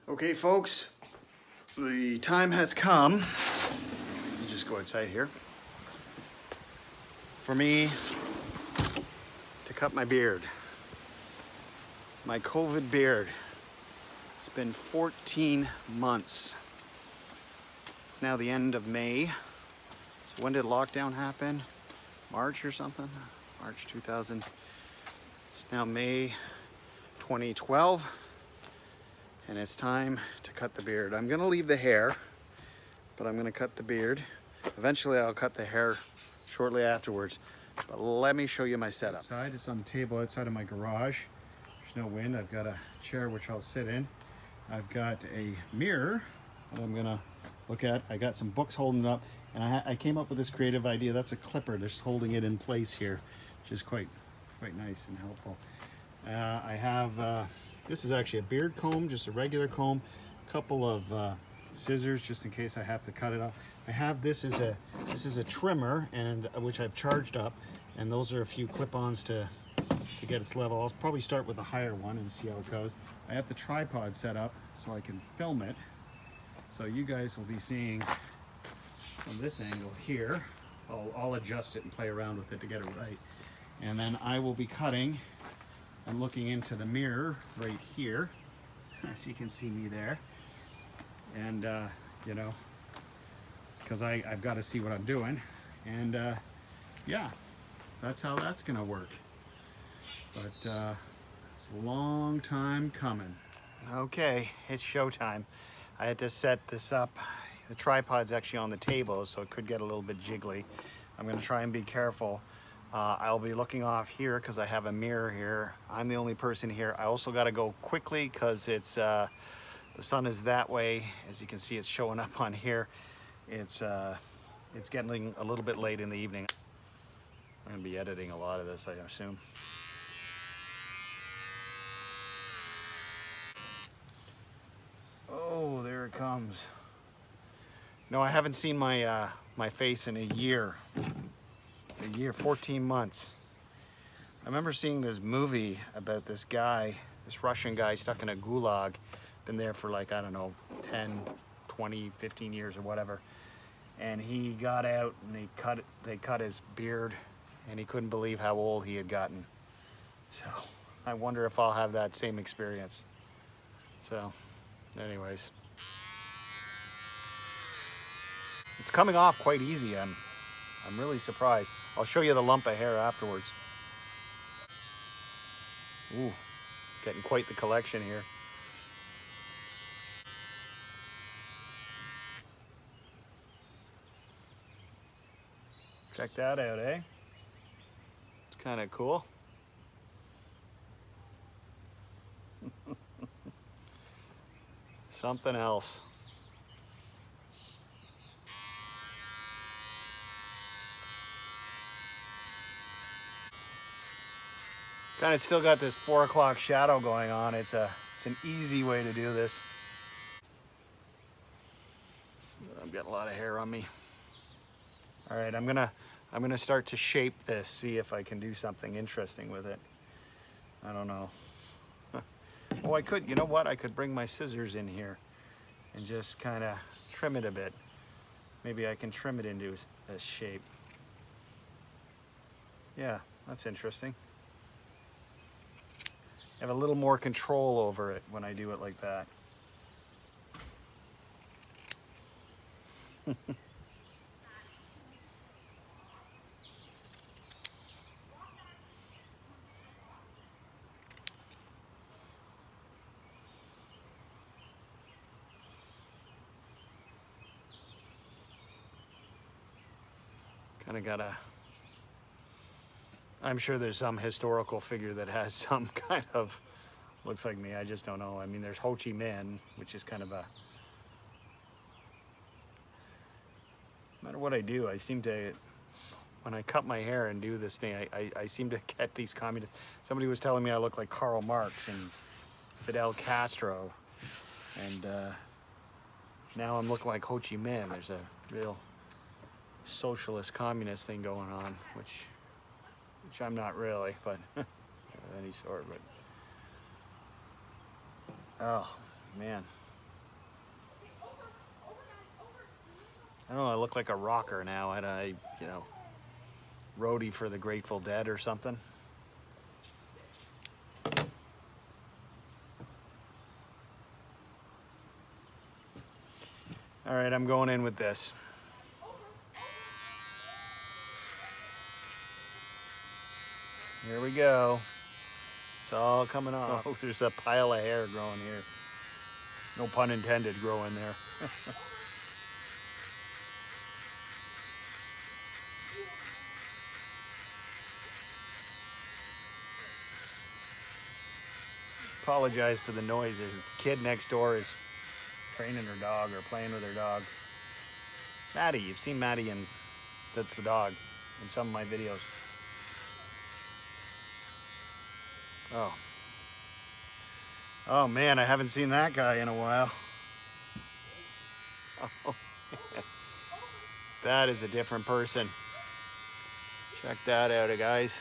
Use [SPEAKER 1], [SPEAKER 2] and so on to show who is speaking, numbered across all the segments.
[SPEAKER 1] Okay, folks, the time has come. Let me just go outside here. For me to cut my beard. My COVID beard. It's been 14 months. It's now the end of May. So when did lockdown happen? March or something? March 2000. It's now May 2012. And it's time to cut the beard. I'm gonna leave the hair, but I'm gonna cut the beard. Eventually I'll cut the hair shortly afterwards. But let me show you my setup. Outside, it's on the table outside of my garage. There's no wind. I've got a chair which I'll sit in. I've got a mirror that I'm gonna look at. I got some books holding it up, and I came up with this creative idea. That's a clipper just holding it in place here, which is quite nice and helpful. I have this is actually a beard comb, just a regular comb, a couple of scissors just in case I have to cut it off. I have this is a trimmer, and which I've charged up, and those are a few clip-ons to get its level. I'll probably start with a higher one and see how it goes. I have the tripod set up so I can film it. So you guys will be seeing from this angle here. I'll adjust it and play around with it to get it right. And then I will be cutting. I'm looking into the mirror right here, as you can see me there. And, you know, because I've got to see what I'm doing. And, yeah, that's how that's going to work. But it's a long time coming. Okay, it's showtime. I had to set this up. The tripod's actually on the table, so it could get a little bit jiggly. I'm going to try and be careful. I'll be looking off here because I have a mirror here. I'm the only person here. I also got to go quickly because it's the sun is that way. As you can see, it's showing up on here. It's getting a little bit late in the evening. I'm going to be editing a lot of this, I assume. Oh, there it comes. No, I haven't seen my my face in a year. 14 months. I remember seeing this movie about this guy, this Russian guy stuck in a gulag, been there for like, I don't know, 10, 20, 15 years or whatever. And he got out and they cut his beard, and he couldn't believe how old he had gotten. So I wonder if I'll have that same experience. So anyways, it's coming off quite easy. I'm really surprised. I'll show you the lump of hair afterwards. Ooh, getting quite the collection here. Check that out, eh? It's kind of cool. Something else. Kind of still got this 4 o'clock shadow going on. It's an easy way to do this. I've got a lot of hair on me. All right, I'm gonna start to shape this, see if I can do something interesting with it. I don't know. Oh, I could, you know what? I could bring my scissors in here and just kind of trim it a bit. Maybe I can trim it into a shape. Yeah, that's interesting. I have a little more control over it when I do it like that. Kind of gotta, I'm sure there's some historical figure that has some kind of, looks like me, I just don't know. I mean, there's Ho Chi Minh, which is kind of a, no matter what I do, I seem to, when I cut my hair and do this thing, I seem to get these communists. Somebody was telling me I look like Karl Marx and Fidel Castro, and now I'm looking like Ho Chi Minh. There's a real socialist communist thing going on, which I'm not really, but of any sort. But oh man, I don't know, I look like a rocker now. You know, roadie for the Grateful Dead or something. All right, I'm going in with this. Here we go. It's all coming off. Oh, there's a pile of hair growing here. No pun intended, growing there. Apologize for the noise. There's a kid next door is training her dog or playing with her dog. Maddie, you've seen Maddie, and that's the dog in some of my videos. Oh. Oh man, I haven't seen that guy in a while. Oh, that is a different person. Check that out, guys.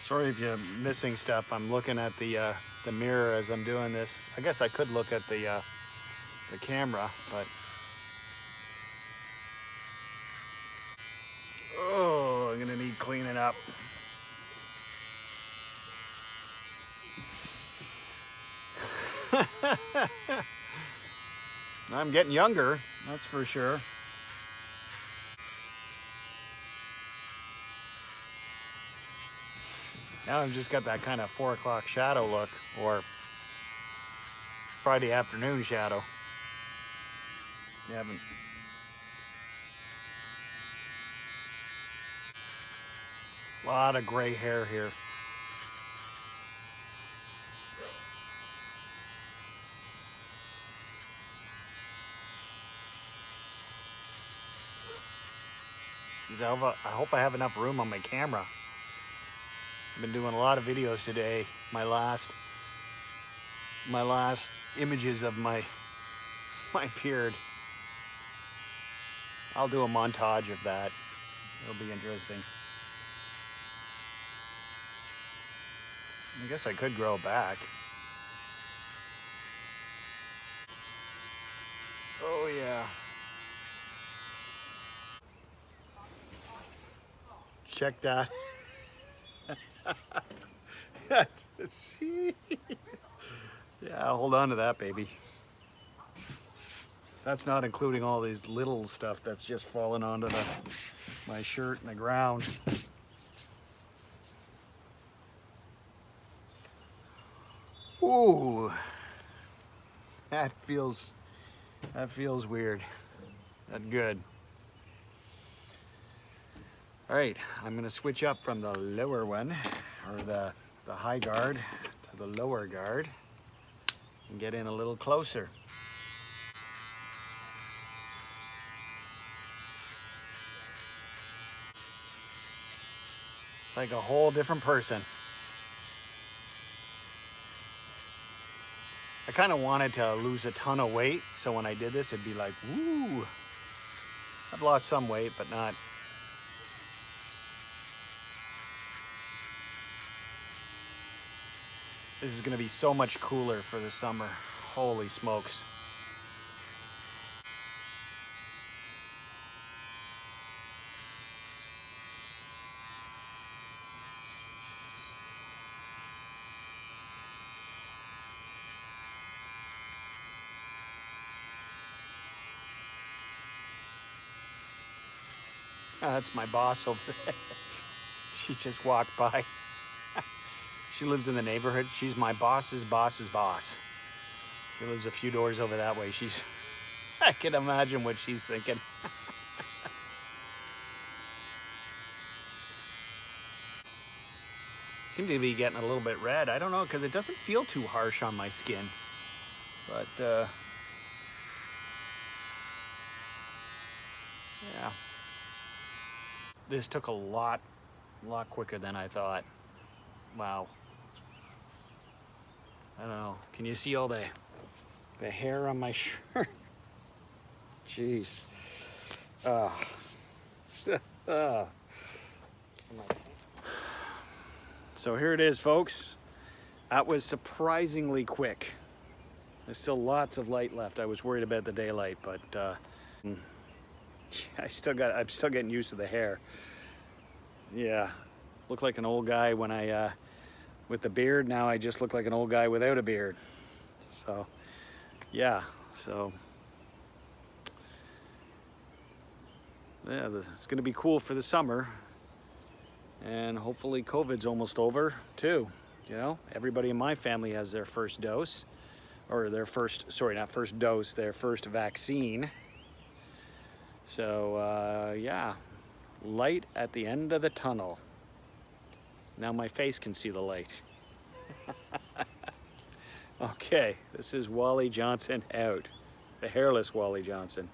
[SPEAKER 1] Sorry if you're missing stuff. I'm looking at the mirror as I'm doing this. I guess I could look at the camera, but oh, I'm gonna need cleaning up. I'm getting younger, that's for sure. Now I've just got that kind of 4 o'clock shadow look, or Friday afternoon shadow. You haven't. A lot of gray hair here. I hope I have enough room on my camera. I've been doing a lot of videos today. My last images of my beard. I'll do a montage of that. It'll be interesting. I guess I could grow it back. Oh yeah. Check that. See? Yeah, hold on to that, baby. That's not including all these little stuff that's just fallen onto my shirt and the ground. Ooh, that feels weird. Not good. All right, I'm gonna switch up from the lower one, or the high guard, to the lower guard, and get in a little closer. It's like a whole different person. I kind of wanted to lose a ton of weight, so when I did this, it'd be like, woo. I've lost some weight, but not. This is gonna be so much cooler for the summer. Holy smokes. That's my boss over there. She just walked by. She lives in the neighborhood. She's my boss's boss's boss. She lives a few doors over that way. I can imagine what she's thinking. Seem to be getting a little bit red. I don't know, because it doesn't feel too harsh on my skin. But, yeah. This took a lot quicker than I thought. Wow. I don't know. Can you see all the hair on my shirt? Jeez. So here it is, folks. That was surprisingly quick. There's still lots of light left. I was worried about the daylight, but I'm still getting used to the hair. Yeah, look like an old guy when I with the beard. Now I just look like an old guy without a beard. So yeah, so yeah, it's gonna be cool for the summer, and hopefully COVID's almost over too. You know, everybody in my family has their first dose, or their first, sorry, not first dose, their first vaccine. So yeah, light at the end of the tunnel. Now my face can see the light. Okay, this is Wally Johnson out. The hairless Wally Johnson.